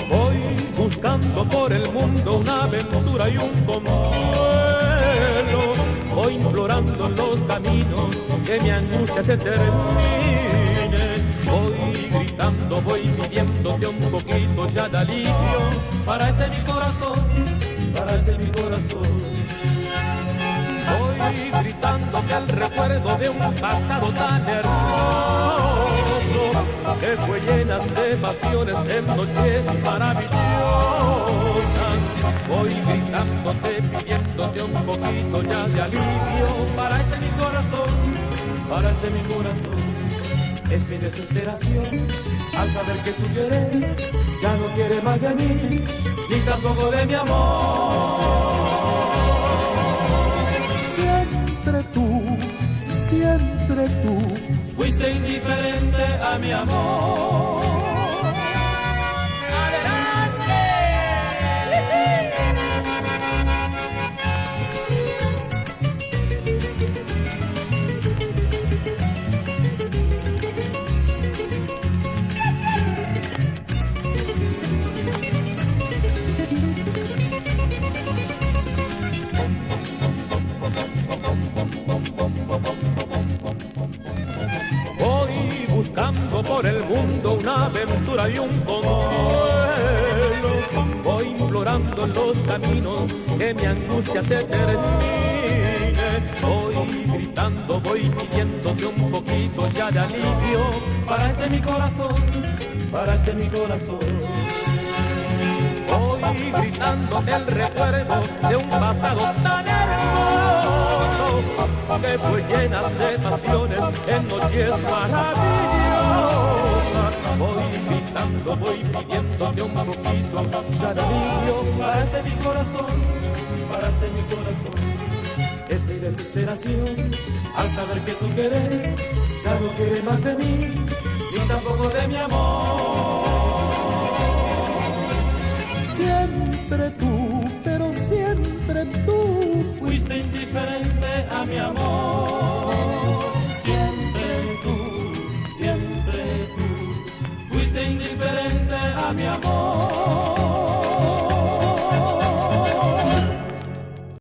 Voy buscando por el mundo una aventura y un consuelo. Voy implorando en los caminos que mi angustia se termine. Voy gritando, voy pidiéndote un poquito ya de alivio para este mi corazón, para este mi corazón. Voy gritando que el recuerdo de un pasado tan hermoso, que fue llenas de pasiones en noches maravillosas. Voy gritándote, pidiéndote un poquito ya de alivio para este mi corazón, para este mi corazón. Es mi desesperación al saber que tu querer ya no quiere más de mí, ni tampoco de mi amor. Siempre tú fuiste indiferente a mi amor. Buscando por el mundo una aventura y un consuelo. Voy implorando en los caminos que mi angustia se termine. Voy gritando, voy pidiéndote un poquito ya de alivio para este mi corazón, para este mi corazón. Voy gritándote el recuerdo de un pasado tan hermoso, que fue llenas de pasiones en noches maravillosas. Voy gritando, voy pidiéndote un poquito ya de alivio para este mi corazón, para este mi corazón. Es mi desesperación al saber que tu querer ya no quiere más de mí, ni tampoco de mi amor.